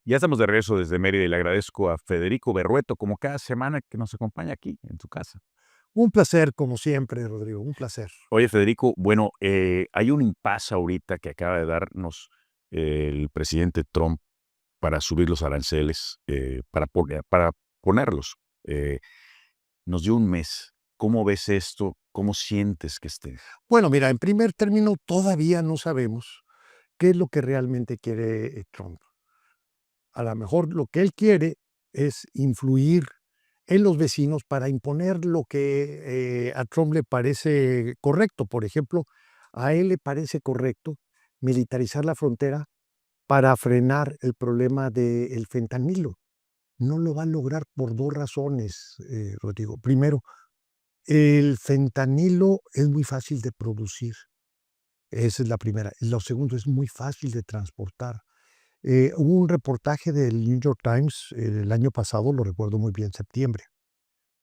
Ya estamos de regreso desde Mérida y le agradezco a Federico Berrueto, como cada semana, que nos acompaña aquí en su casa. Un placer, como siempre, Rodrigo, un placer. Oye, Federico, bueno, hay un impasse ahorita que acaba de darnos el presidente Trump para subir los aranceles, para ponerlos. Eh, Nos dio un mes. ¿Cómo ves esto? ¿Cómo sientes que esté? Bueno, mira, en primer término, todavía no sabemos qué es lo que realmente quiere Trump. A lo mejor lo que él quiere es influir en los vecinos para imponer lo que a Trump le parece correcto. Por ejemplo, a él le parece correcto militarizar la frontera para frenar el problema del fentanilo. No lo va a lograr por dos razones, Rodrigo. Primero, el fentanilo es muy fácil de producir, esa es la primera. Lo segundo, es muy fácil de transportar. Hubo un reportaje del New York Times el año pasado, lo recuerdo muy bien, septiembre,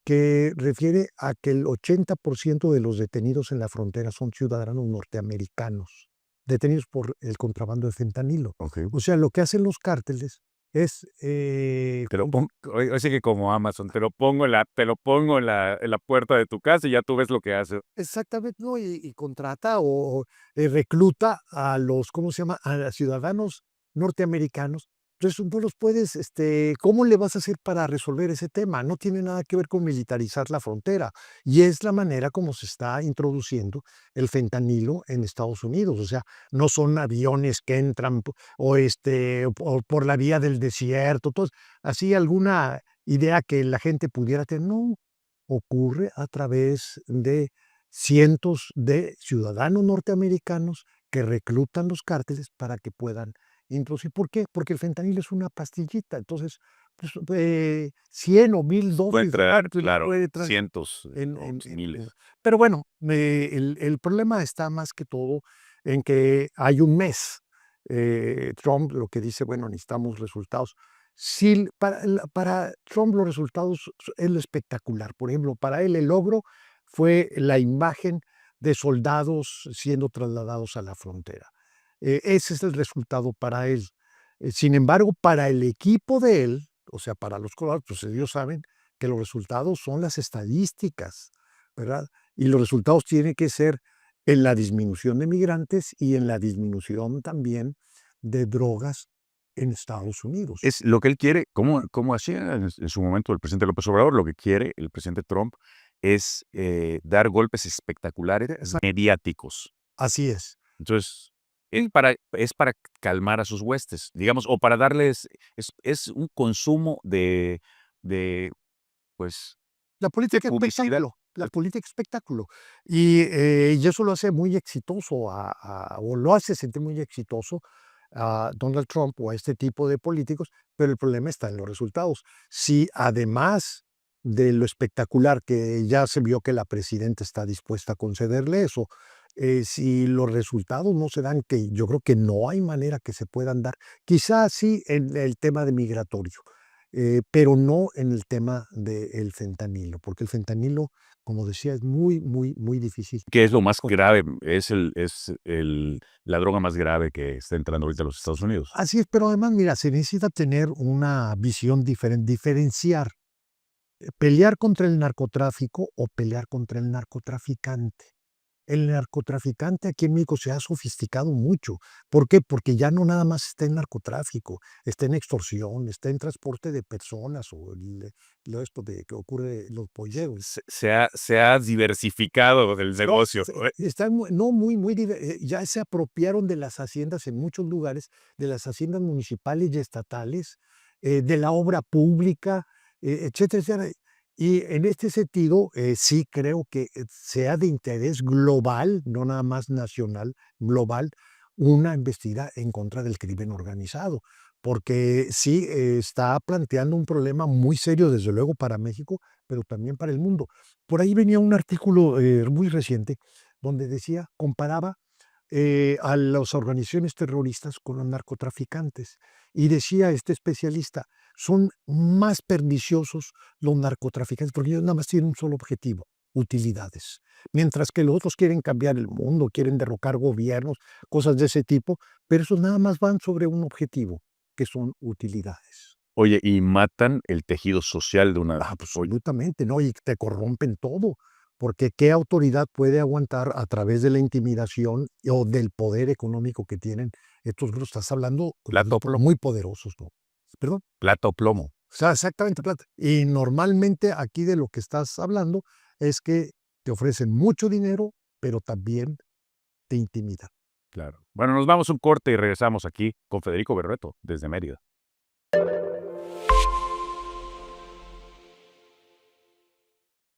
que refiere a que el 80% de los detenidos en la frontera son ciudadanos norteamericanos, detenidos por el contrabando de fentanilo. Ok. O sea, lo que hacen los cárteles es Te lo pongo, ahora sí que como Amazon, te lo pongo en la puerta de tu casa y ya tú ves lo que hace. exactamente, ¿no? Y contrata o recluta a los, ¿cómo se llama? A ciudadanos norteamericanos. Entonces, no los puedes, ¿cómo le vas a hacer para resolver ese tema? No tiene nada que ver con militarizar la frontera. Y es la manera como se está introduciendo el fentanilo en Estados Unidos. O sea, no son aviones que entran o por la vía del desierto, todo, así alguna idea que la gente pudiera tener. No, ocurre a través de cientos de ciudadanos norteamericanos que reclutan los cárteles para que puedan introducir. ¿Por qué? Porque el fentanilo es una pastillita. Entonces, pues, 100 o 1000 Puede dosis de traer, cártel claro, puede traer cientos o en miles. pero bueno, el problema está más que todo en que hay un mes. Trump lo que dice, bueno, necesitamos resultados. Si para Trump los resultados es lo espectacular. Por ejemplo, para él el logro fue la imagen de soldados siendo trasladados a la frontera. Ese es el resultado para él. Sin embargo, para el equipo de él, o sea, para los colorados, pues ellos saben que los resultados son las estadísticas, ¿verdad? Y los resultados tienen que ser en la disminución de migrantes y en la disminución también de drogas en Estados Unidos. Es lo que él quiere, como hacía en su momento el presidente López Obrador, lo que quiere el presidente Trump es, dar golpes espectaculares Exacto. mediáticos. Así es. Entonces, es para calmar a sus huestes, digamos, o para darles es un consumo de, pues, La de política publicidad. espectáculo, la política espectáculo. Y eso lo hace muy exitoso o lo hace sentir muy exitoso a Donald Trump o a este tipo de políticos, pero el problema está en los resultados. Si además de lo espectacular, que ya se vio que la presidenta está dispuesta a concederle eso, si los resultados no se dan, que yo creo que no hay manera que se puedan dar, quizás sí en el tema de migratorio, pero no en el tema del fentanilo, porque el fentanilo, como decía, es muy, muy, muy difícil. Que es lo más grave, la droga más grave que está entrando ahorita a los Estados Unidos. Así es, pero además, mira, se necesita tener una visión diferente, diferenciar, pelear contra el narcotráfico o pelear contra el narcotraficante. El narcotraficante aquí en México se ha sofisticado mucho. ¿Por qué? Porque ya no nada más está en narcotráfico, está en extorsión, está en transporte de personas o lo esto de que ocurre los polleros. Se ha diversificado el No, negocio. están no muy, muy, ya se apropiaron de las haciendas en muchos lugares, de las haciendas municipales y estatales, de la obra pública, etcétera, etcétera. Y en este sentido, sí creo que sea de interés global, no nada más nacional, global, una embestida en contra del crimen organizado, porque sí, está planteando un problema muy serio, desde luego, para México, pero también para el mundo. Por ahí venía un artículo muy reciente donde decía, comparaba a las organizaciones terroristas con los narcotraficantes. Y decía este especialista, son más perniciosos los narcotraficantes porque ellos nada más tienen un solo objetivo, utilidades. Mientras que los otros quieren cambiar el mundo, quieren derrocar gobiernos, cosas de ese tipo, pero esos nada más van sobre un objetivo, que son utilidades. Oye, y matan el tejido social de una... Pues, absolutamente, ¿no? Y te corrompen todo, porque ¿qué autoridad puede aguantar a través de la intimidación o del poder económico que tienen estos grupos? Estás hablando de Plata o grupos plomo. muy poderosos, ¿no? ¿Perdón? Plata o plomo. O sea, exactamente, plata. Y normalmente aquí de lo que estás hablando es que te ofrecen mucho dinero, pero también te intimidan. Claro. Bueno, nos vamos a un corte y regresamos aquí con Federico Berrueto desde Mérida.